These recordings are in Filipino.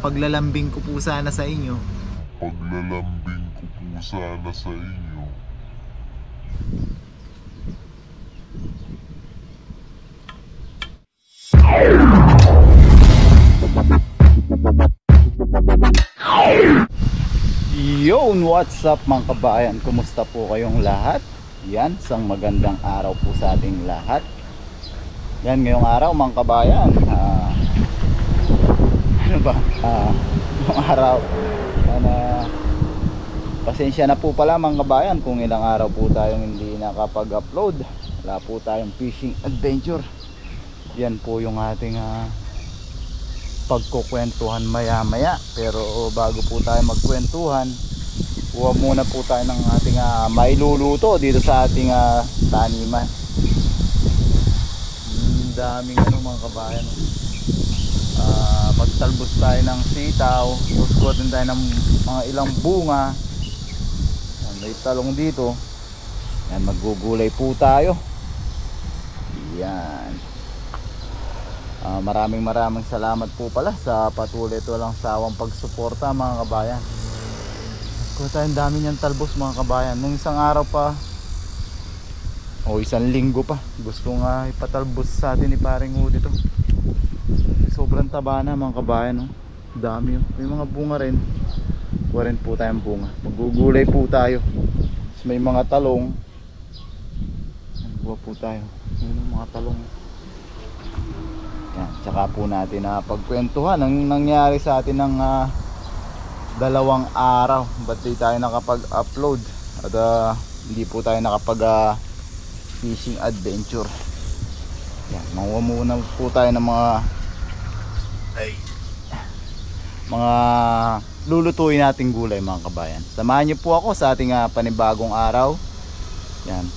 paglalambing ko po sana sa inyo. Paglalambing ko po sana sa inyo. Yon, what's up mga kabayan? Kumusta po kayong lahat? Yan, isang magandang araw po sa ating lahat. Yan, ngayong araw mga kabayan, ngayong araw, pasensya na po pala mga kabayan kung ilang araw po tayong hindi nakapag-upload. Wala po tayong fishing adventure. Yan po yung ating pagkukwentuhan maya maya. Pero bago po tayo magkwentuhan, kuha muna po tayo ng ating mailuluto dito sa ating taniman. Daming mga kabayan. Magtalbos tayo ng sitaw, suskutin tayo ng mga ilang bunga. May talong dito. Yan, maggugulay po tayo. Yan. Maraming salamat po pala sa patuloy ito lang sawang pagsuporta mga kabayan. Kung tayong dami niyang talbos mga kabayan. Nung isang araw pa o isang linggo pa, gusto nga ipatalbos sa atin ni paring Hudi to. Sobrang taba na mga kabayan, no? Dami yun. May mga bunga rin. Kuha rin po tayong bunga. Maggugulay po tayo. Tapos may mga talong. Kuha po tayo. May mga talong. Yan, tsaka po natin pagkwentuhan ang nangyari sa atin ng 2 araw. Ba't di tayo nakapag-upload at hindi po tayo nakapag fishing adventure. Yan, manguha muna po tayo ng mga lulutuin nating gulay mga kabayan. Samahan niyo po ako sa ating panibagong araw. Yan.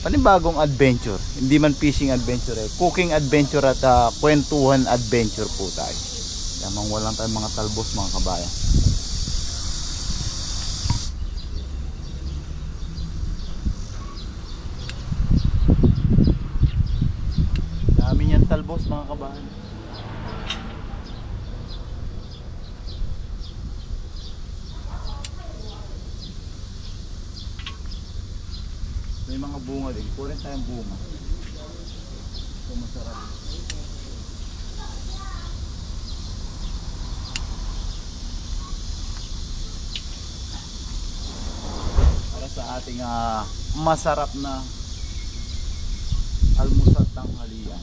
Panibagong adventure. Hindi man fishing adventure, cooking adventure at kwentuhan adventure po tayo. Yan, manguha lang tayo mga talbos mga kabayan. Dami niyan talbos mga kabayan. May mga bunga din. Kunin tayong bunga. Ito masarap. Para sa ating masarap na almusal tanghalian.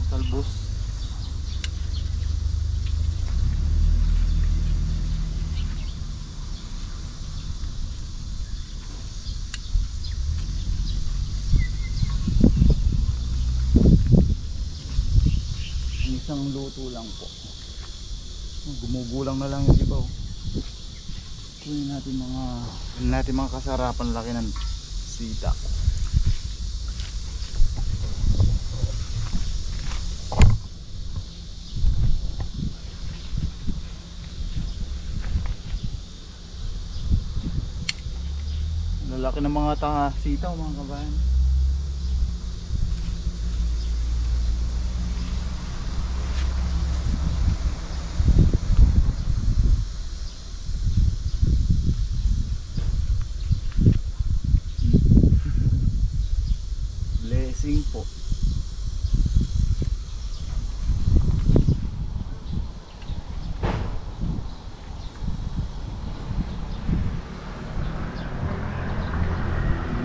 Talbos. Isang luto lang po. Gumugulang na lang yung iba. Kunin natin mga kasarapan laki ng sita. Lalaki ng mga sitaw mga kabayan. Blessing po.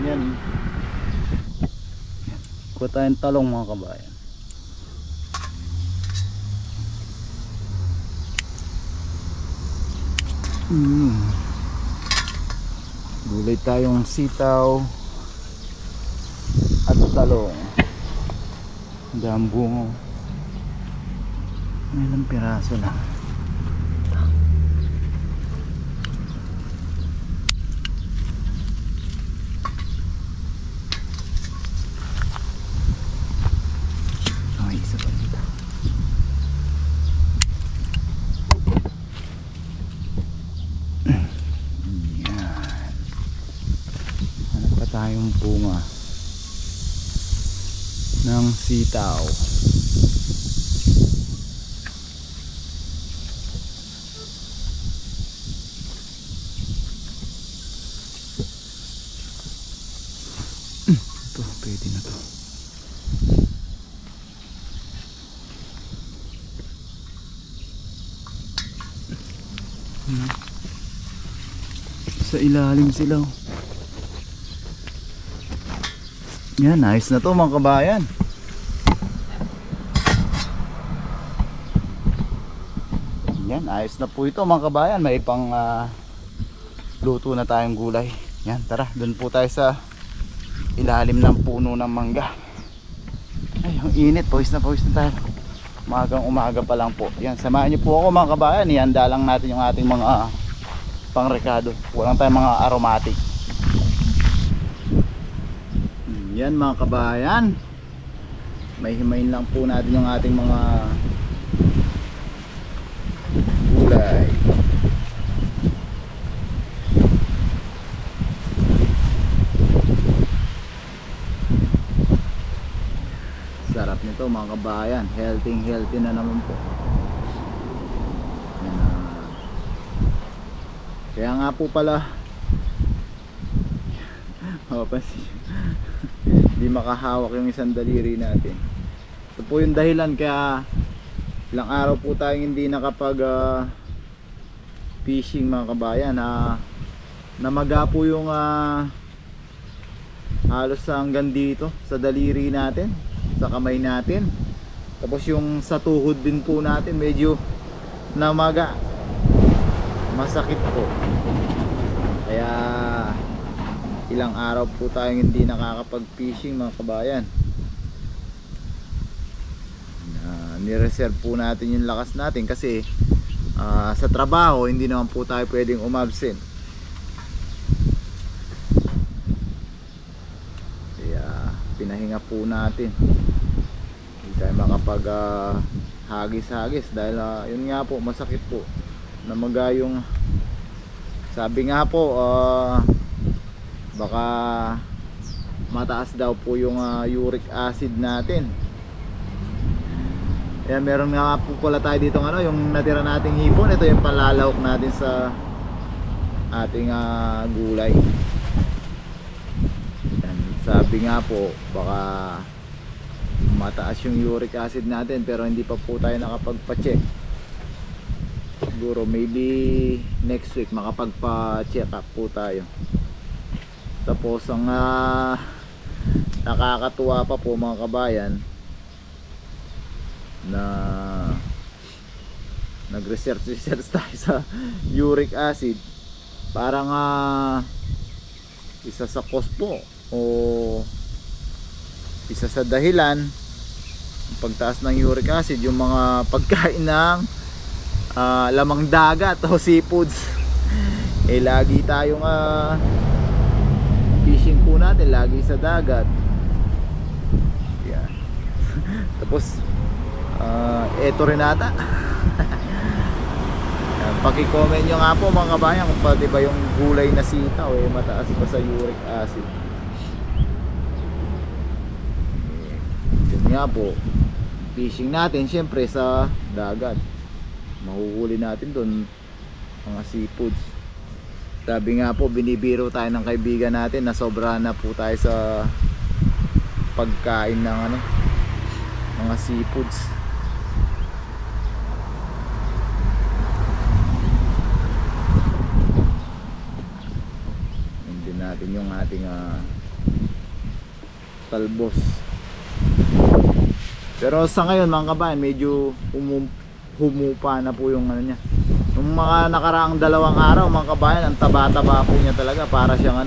Yan. Kuha tayong talong mga kabayan. Gulay tayong sitaw at talong. Dambungo. May ilang piraso na. bunga ng sitaw. Ito, pwede na to. Sa ilalim sila. Yan, ayos na to mga kabayan. Yan, ayos na po ito mga kabayan. May pang luto na tayong gulay. Yan, tara, dun po tayo sa ilalim ng puno ng mangga. Ay, ang init, pawis na tayo. Umagang umaga pa lang po. Yan, samahan niyo po ako mga kabayan. Ihanda lang natin yung ating mga pangrekado. Walang tayong mga aromatic. Yan mga kabayan. May himayin lang po natin yung ating mga gulay. Sarap nito mga kabayan. Healthy na naman po. Yan na. Kaya nga po pala mapapansin hindi makahawak yung isang daliri natin. Ito po yung dahilan kaya ilang araw po tayong hindi nakapag fishing mga kabayan. Namaga po yung halos hanggang dito sa daliri natin, sa kamay natin. Tapos yung sa tuhod din po natin medyo namaga, masakit po. Kaya ilang araw po tayong hindi nakakapag fishing mga kabayan. Nireserve po natin yung lakas natin kasi sa trabaho hindi naman po tayo pwedeng umabsent. Kaya pinahinga po natin. Hindi tayo makapag hagis-hagis dahil yun nga po, masakit po. Namaga yung, sabi nga po baka mataas daw po yung uric acid natin. Kaya meron nga po pala tayo dito yung natira nating hipon. Ito yung palalahok natin sa ating gulay. Yan, sabi nga po baka mataas yung uric acid natin pero hindi pa po tayo nakapagpa-check. Siguro maybe next week makapagpa-check up po tayo. Tapos ang nakakatuwa pa po mga kabayan na nag-research tayo sa uric acid. Parang isa sa cause po o isa sa dahilan ng pagtaas ng uric acid yung mga pagkain ng lamang dagat o seafoods. Lagi tayong fishing po natin lagi sa dagat. Yan. Tapos eto rin ata. Paki-comment nyo nga po mga kabayan kung pati ba yung gulay na sitaw mataas pa sa uric acid. Yun nga po, fishing natin syempre sa dagat, mahuhuli natin doon mga seafoods. Sabi nga po, binibiro tayo ng kaibigan natin na sobra na po tayo sa pagkain ng mga seafoods. Hindi natin yung ating talbos. Pero sa ngayon mga kabayan, medyo humupa na po yung niya. Nung mga nakaraang 2 araw mga kabayan, ang taba-taba po niya talaga. Para siyang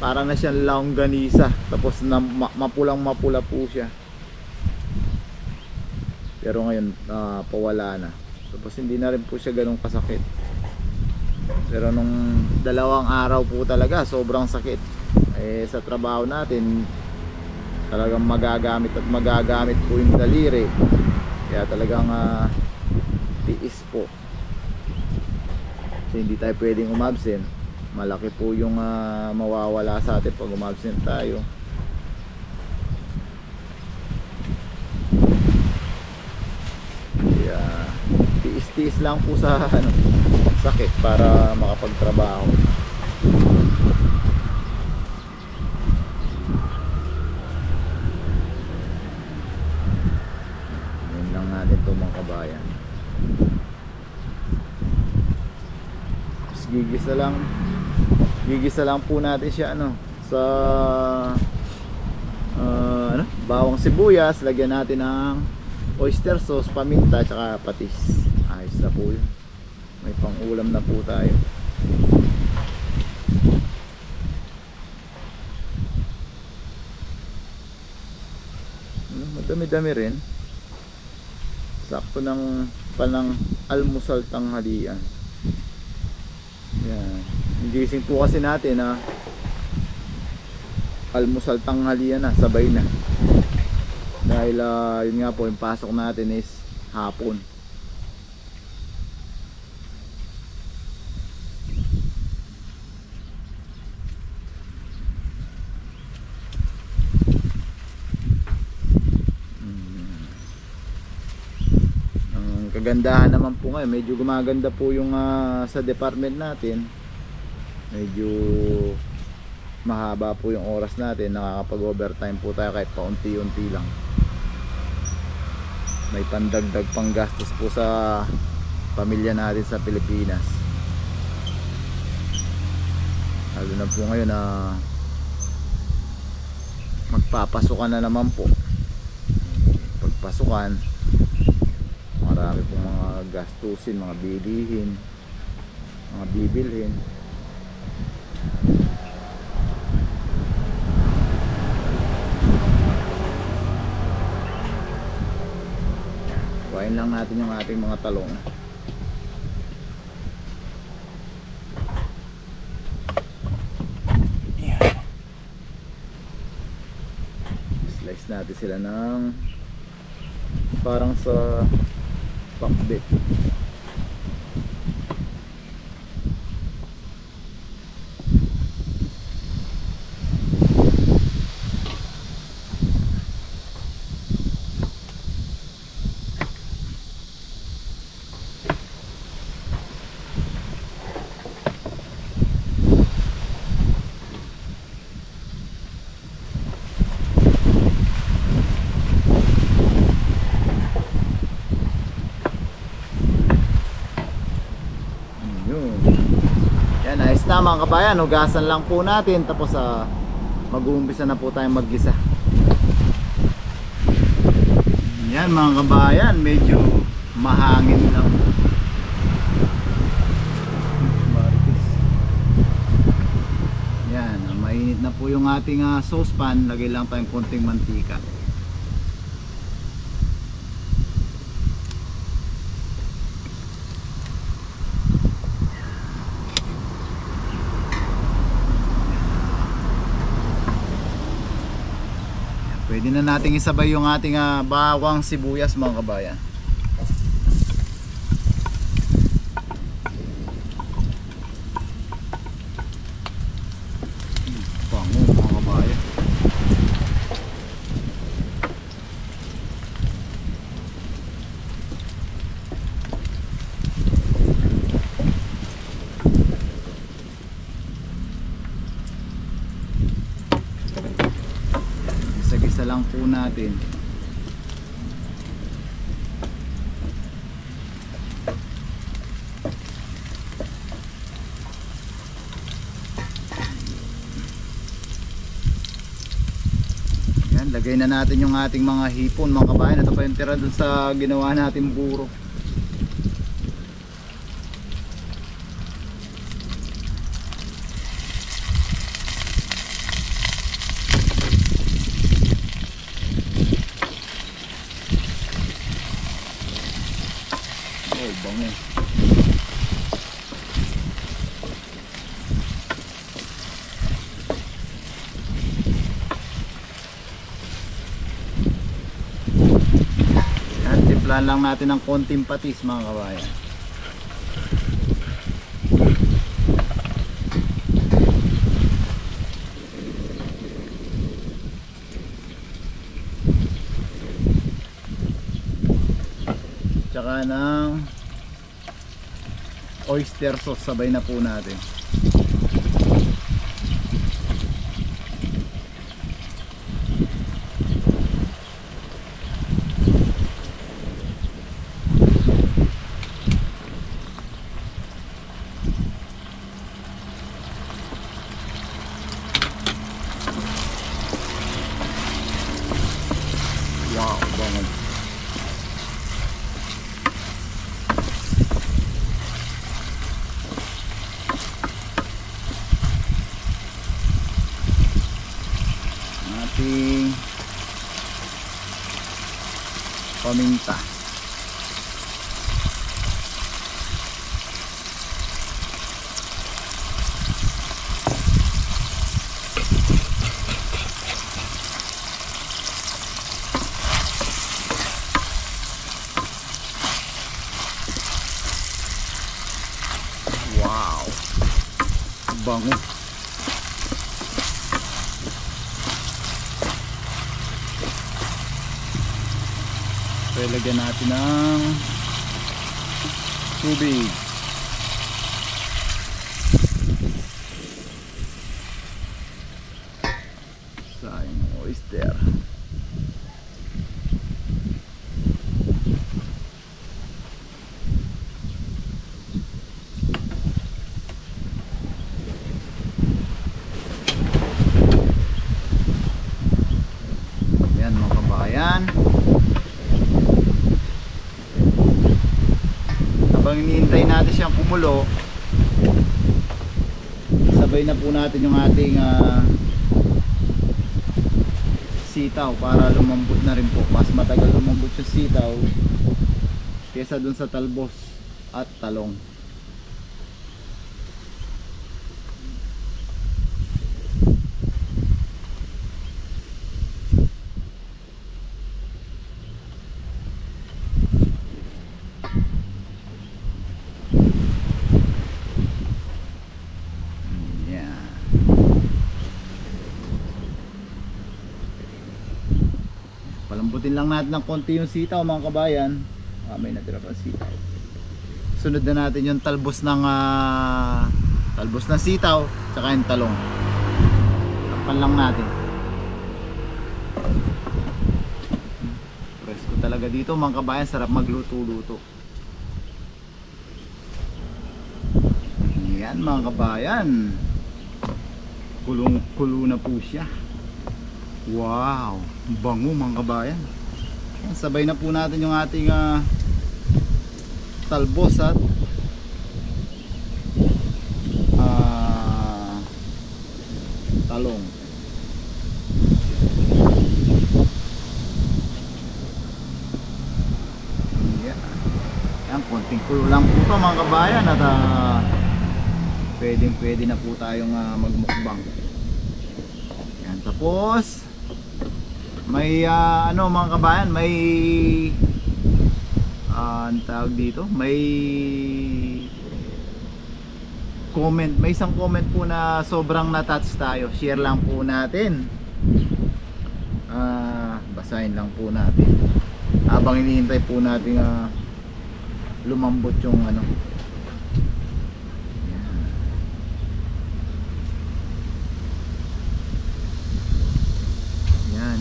para na siyang longganisa. Tapos mapulang-mapula po siya. Pero ngayon pawala na. Tapos hindi na rin po siya ganun kasakit. Pero nung 2 araw po talaga sobrang sakit. Sa trabaho natin talagang magagamit po yung daliri. Kaya talagang tiis po. Kasi hindi tayo pwedeng umabsent. malaki po yung mawawala sa atin pag umabsent tayo. Kaya tiis-tiis lang po sa sakit para makapagtrabaho. Yun lang natin ito mga kabayan. Gigisa lang po natin siya sa bawang sibuyas, lagyan natin ng oyster sauce, paminta, tsaka patis. Ayos na po yun, may pang ulam na po tayo. Madami-dami rin, sakto ng panang almusal tanghalian. Yan. Gising po kasi natin almusal tanghalian na, sabay na. Dahil yun nga po, yung pasok natin is hapon. Ang kagandahan naman po ngayon, medyo gumaganda po yung sa department natin. Medyo mahaba po yung oras natin, nakakapag overtime po tayo kahit paunti-unti lang. May pandagdag pang gastos po sa pamilya natin sa Pilipinas, lalo na po ngayon na magpapasukan na naman po. Pagpasukan, marami pong mga gastusin, mga bilihin, mga bibilhin. Kuhain lang natin yung ating mga talong. Slice natin sila ng parang sa pakbet. Yan, ayos na mga kabayan, hugasan lang po natin, tapos mag-uumpisa na po tayong maggisa. Yan mga kabayan, medyo mahangin lang. Yan, mainit na po yung ating saucepan, lagay lang tayong konting mantika. Pwede na nating isabay yung ating bawang sibuyas mga kabayan. Bango mga kabayan. Gisa lang po natin. Yan, lagay na natin yung ating mga hipon mga kabayan. Ito pa yung tira dun sa ginawa natin buro. Bango. Yan, timplahan lang natin ng konting patis mga kabayan. tsaka ng oyster sauce, sabay na po natin. Wow, bango. Ating paminta. Wow, bango. So ilagyan natin ng tubig. Sayang oyster. Yan mga kabayan. Habang iniintay natin siyang kumulo, sabay na po natin yung ating sitaw para lumambot na rin po. Mas matagal lumambot yung sitaw kesa dun sa talbos at talong. Palambutin lang natin ng konti yung sitaw mga kabayan. May natira pa sitaw. Sunod na natin yung talbos ng sitaw tsaka yung talong. Takpan lang natin. Presko talaga dito mga kabayan, sarap magluto-luto. Yan mga kabayan, kulong-kulo na po siya. Wow, bango mga kabayan. Sabay na po natin yung ating talbos at talong. Yan, konting kulo lang po ito mga kabayan at pwede na po tayong magmukbang. Yan, tapos may mga kabayan, may ang tawag dito, may comment, may isang comment po na sobrang na-touch tayo. Share lang po natin. Basahin lang po natin habang hinihintay po natin lumambot yung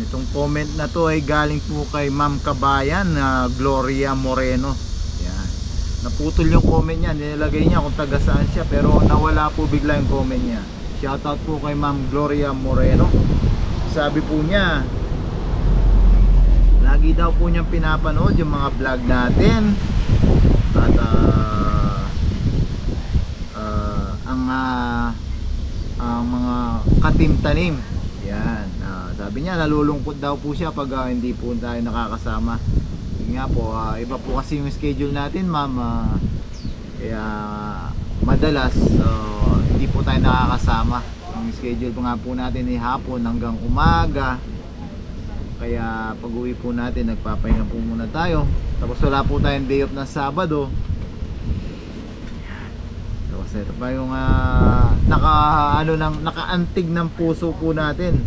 itong comment na to ay galing po kay Ma'am Kabayan Gloria Moreno. Yan. Naputol yung comment niya, nilagay niya kung taga saan siya pero nawala po bigla yung comment niya. Shoutout po kay Ma'am Gloria Moreno. Sabi po niya, lagi daw po niyang pinapanood yung mga vlog natin at ang mga katim-tanim. Yan. Sabi niya nalulungkot daw po siya pag hindi po tayo nakakasama. Yun nga po, iba po kasi yung schedule natin ma'am, kaya madalas hindi po tayo nakakasama. Ang schedule po nga po natin ay hapon hanggang umaga, kaya pag uwi po natin nagpapahinga po muna tayo, tapos wala po tayong day off na Sabado. Tapos ito pa yung nakaantig ng puso po natin.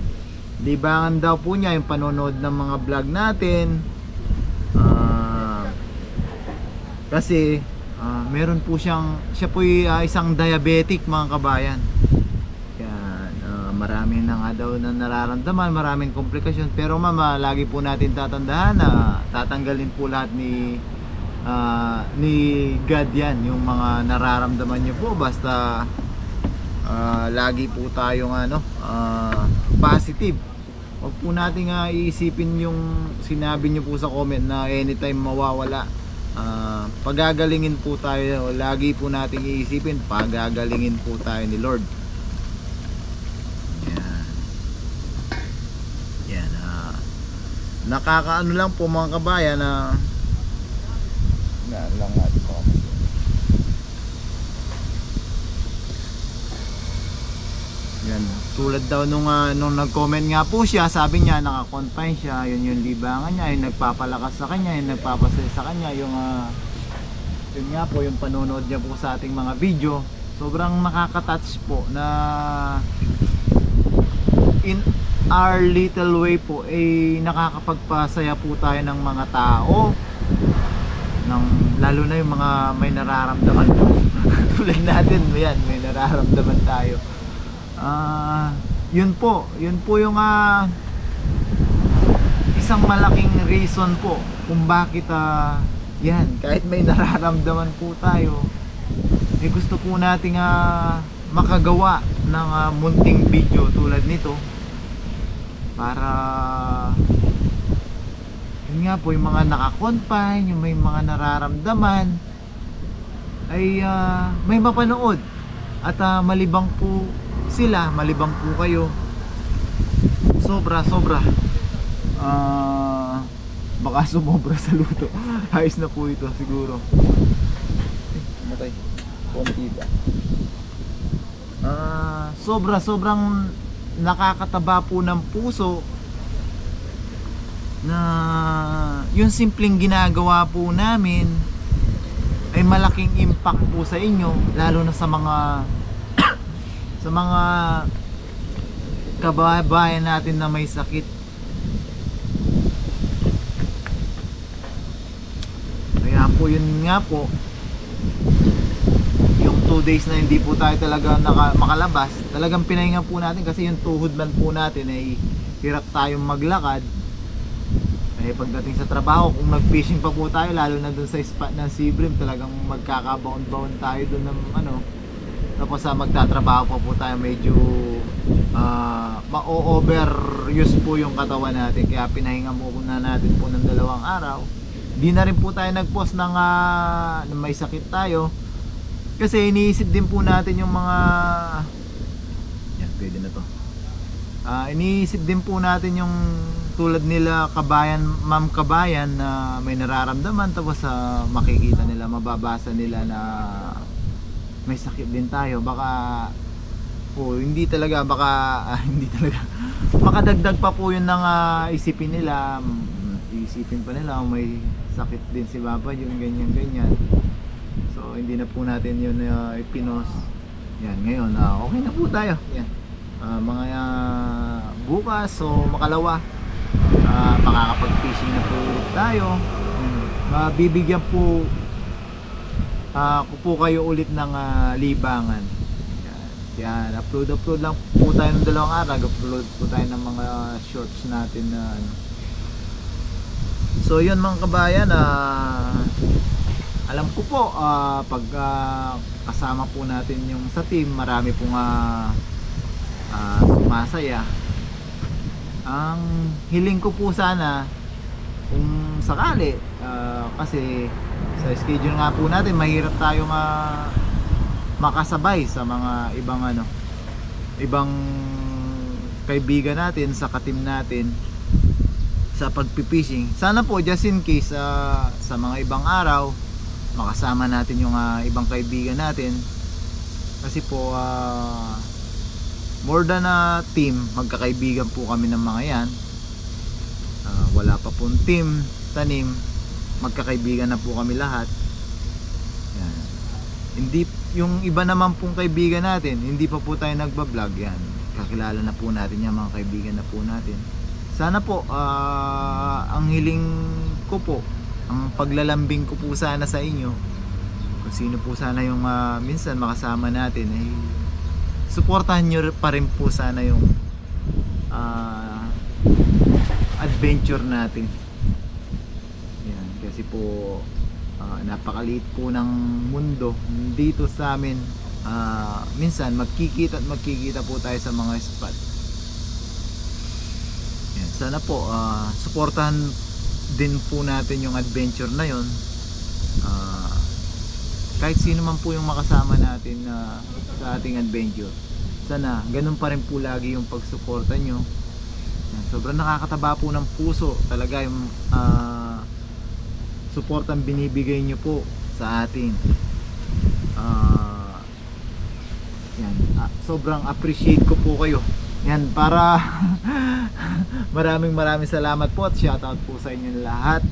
Libangan daw po niya yung panonood ng mga vlog natin. Kasi meron po siya po isang diabetic mga kabayan. Kaya marami na nga daw na nararamdaman, maraming komplikasyon. Pero mama, lagi po natin tatandaan na tatanggalin po lahat ni God yan, yung mga nararamdaman niyo po, basta lagi po tayong positive. Huwag po natin iisipin yung sinabi niyo po sa comment na anytime mawawala. Pagagalingin po tayo, lagi po nating iisipin, pagagalingin po tayo ni Lord. Yan. Nakakaano lang po mga kabayan na lang natin po kami. yan, tulad daw nung nag-comment nga po siya, sabi niya naka-confine siya, yun yung libangan niya, yung nagpapalakas sa kanya, yung nagpapasaya sa kanya, yun nga po yung panonood niya po sa ating mga video. Sobrang nakaka-touch po na in our little way po nakakapagpasaya po tayo ng mga tao, lalo na yung mga may nararamdaman po. Tulad natin, yan, may nararamdaman tayo. Yun po yung isang malaking reason po kung bakit yan, kahit may nararamdaman po tayo, gusto po nating makagawa ng munting video tulad nito para yun nga po, yung mga naka-confine, yung may mga nararamdaman ay may mapanood at malibang po sila, malibang po kayo. Sobra baka sumobra sa luto. Ayos na po ito siguro. Matay. Konti ba? Sobrang nakakataba po ng puso na yung simpleng ginagawa po namin ay malaking impact po sa inyo, lalo na sa mga sa mga kababayan natin na may sakit. Kaya po yun nga po, yung 2 days na hindi po tayo talaga makalabas, talagang pinahinga po natin kasi yung tuhod man po natin ay hirap tayong maglakad. Pagdating sa trabaho, kung nag-fishing pa po tayo, lalo na dun sa spot ng Sea Bream, talagang magkakabound-bound tayo dun ng tapos magtatrabaho pa po tayo, medyo ma-overuse po yung katawan natin, kaya pinahinga muna natin po ng 2 araw. Di na rin po tayo nag-post ng may sakit tayo kasi iniisip din po natin yung mga yan, pwede na to. Iniisip din po natin yung tulad nila kabayan, ma'am kabayan na may nararamdaman, tapos makikita nila, mababasa nila na may sakit din tayo. Baka hindi talaga, hindi talaga makadagdag pa po yun ng isipin nila, isipin pa nila may sakit din si Papa, yung ganyan. So hindi na po natin yun ipinos. Yan, ngayon okay na po tayo. Yan, mga bukas o makalawa makakapag-fishing na po tayo. Mabibigyan po ko po kayo ulit ng libangan. Yan, upload lang po tayo ng 2 araw, upload po tayo ng mga shorts natin na So yun mga kabayan, alam ko po pag kasama po natin yung sa team, marami pong sumasaya. Ang hiling ko po sana kung sakali, kasi sa schedule nga po natin mahirap tayo makasabay sa mga ibang kaibigan natin, sa katim natin sa pagpipishing. Sana po just in case sa mga ibang araw makasama natin yung ibang kaibigan natin, kasi po more than a team, magkakaibigan po kami ng mga yan. Wala pa pong team tanim, magkakaibigan na po kami lahat. Yan. Hindi, yung iba naman pong kaibigan natin, hindi pa po tayo nagbablog, yan, kakilala na po natin yan, mga kaibigan na po natin. Sana po ang hiling ko po ang paglalambing ko po sana sa inyo, kung sino po sana yung minsan makasama natin, ay suportahan nyo pa rin po sana yung adventure natin. Yan, kasi po napakaliit po ng mundo dito sa amin. Minsan magkikita po tayo sa mga spot. Yan, sana po suportahan din po natin yung adventure na yon. Kahit sino man po yung makasama natin sa ating adventure, sana ganun pa rin po lagi yung pagsuporta nyo. Yan, sobrang nakakataba po ng puso talaga yung suportang binibigay nyo po sa atin. Yan, sobrang appreciate ko po kayo. Yan, para maraming salamat po at shoutout po sa inyo lahat.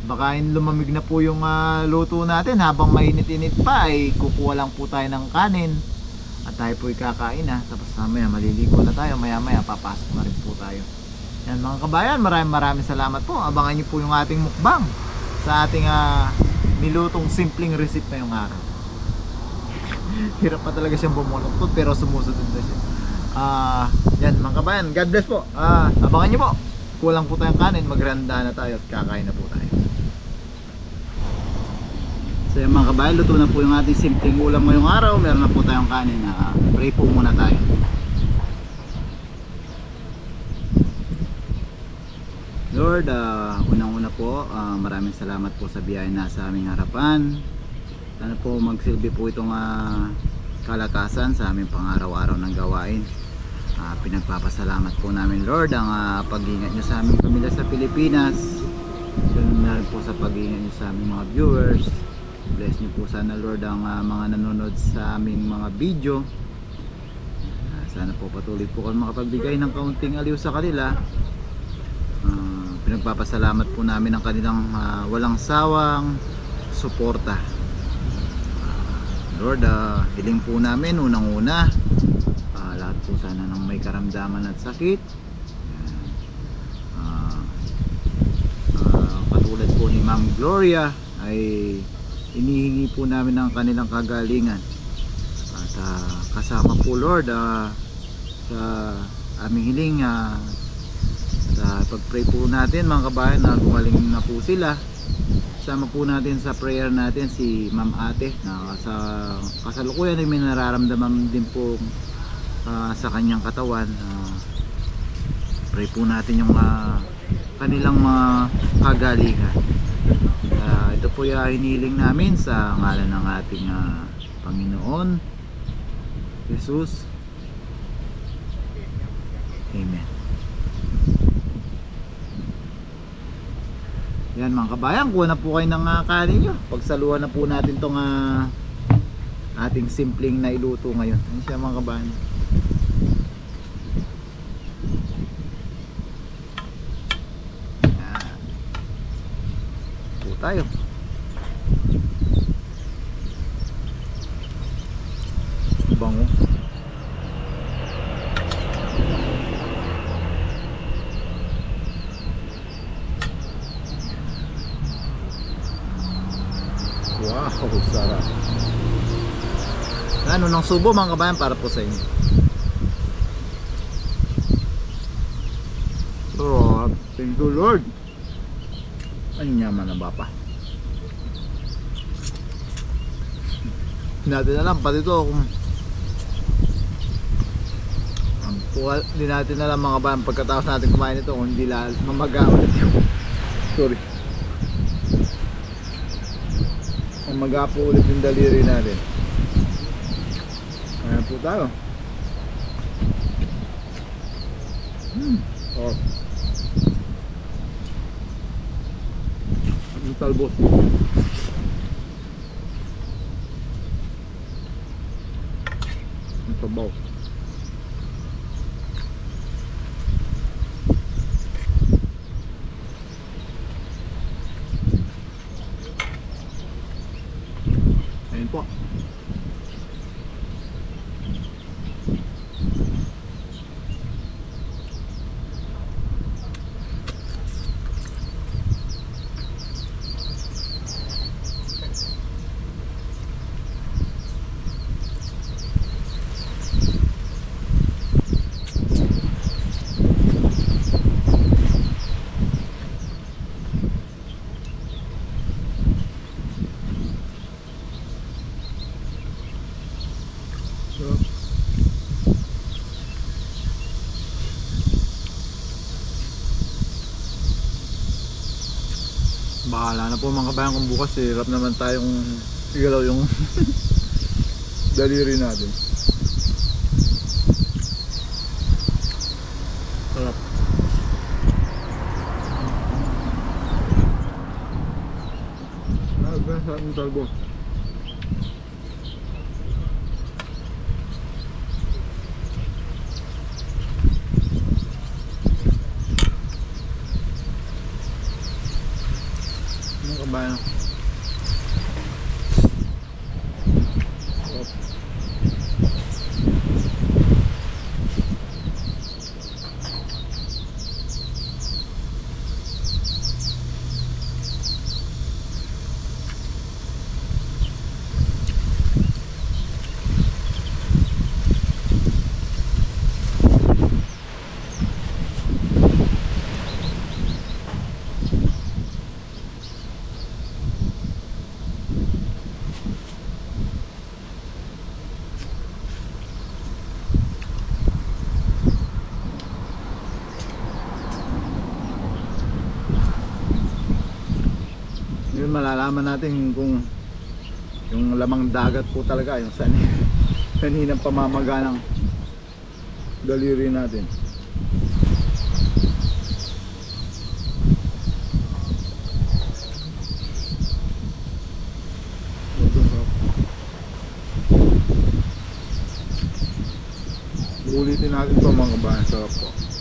Baka lumamig na po yung luto natin, habang mainit-init pa ay kukuha lang po tayo ng kanin at tayo po kakain na. Tapos mamaya maliligo na tayo, maya papasok na rin po tayo. Yan mga kabayan, maraming salamat po. Abangan nyo po yung ating mukbang sa ating nilutong simpleng recipe na yung araw. Hirap pa talaga siyang bumuloktot pero sumusunod na siya. Yan mga kabayan, God bless po. Abangan nyo po, kulang po tayong kanin, magranda na tayo at kakain na po tayo. So yan mga kabayan, luto na po yung ating simpleng ulam ngayong araw. Meron na po tayong kanin. Pray po muna tayo. Lord, unang-una po, maraming salamat po sa biyaya na sa aming harapan. Sana po magsilbi po itong kalakasan sa aming pang-araw-araw ng gawain. Pinagpapasalamat po namin, Lord, ang pag-ingat nyo sa aming pamilya sa Pilipinas. Ganun na rin po sa pag-ingat nyo sa aming mga viewers. Bless nyo po sana, Lord, ang mga nanonood sa aming mga video. Sana po patuloy po kayo makapagbigay ng kaunting aliw sa kanila. Pinagpapasalamat po namin ang kanilang walang sawang suporta. Lord, hiling po namin unang-una, lahat po sana ng may karamdaman at sakit, katulad po ni Ma'am Gloria, ay inihingi po namin ang kanilang kagalingan. At kasama po, Lord, sa aming hiling, sa pag-pray po natin mga kabayan na gumaling na po sila. Sama po natin sa prayer natin si Ma'am Ate na sa kasalukuyan ay may nararamdaman din po sa kanyang katawan. Pray po natin yung kanilang mga kagalingan. Ito po yung hiniling namin sa ngalan ng ating Panginoon Jesus. Amen. Yan mga kabayan, kuha na po kayo ng kanin nyo. Pagsaluhan na po natin tong ating simpleng na iluto ngayon. Ano siya mga kabayan? Yan. Po tayo. Bango. Wow, sarap. Ano ng subo mga kabayan para po sa inyo. So, thank you Lord. Ang yaman na bapa. Natin alam pati ito kung hindi natin alam mga kabayan pagkatapos natin kumain ito kung hindi mamaga ulit yung sorry. Mamaga po ulit yung daliri natin. Ayan po tayo. Oh. Ang talbos. Ang sabaw. Ayan po. Bahala na po mga kabayan kung bukas hirap naman tayong igalaw yung daliri natin. Sarap. Sarap ng talbos. Mga kabayan. Sarap. Yun, malalaman natin kung yung lamang dagat po talaga yung saninang pamamaga ng daliri natin. Ulitin natin pa mga kabayan, sarap po.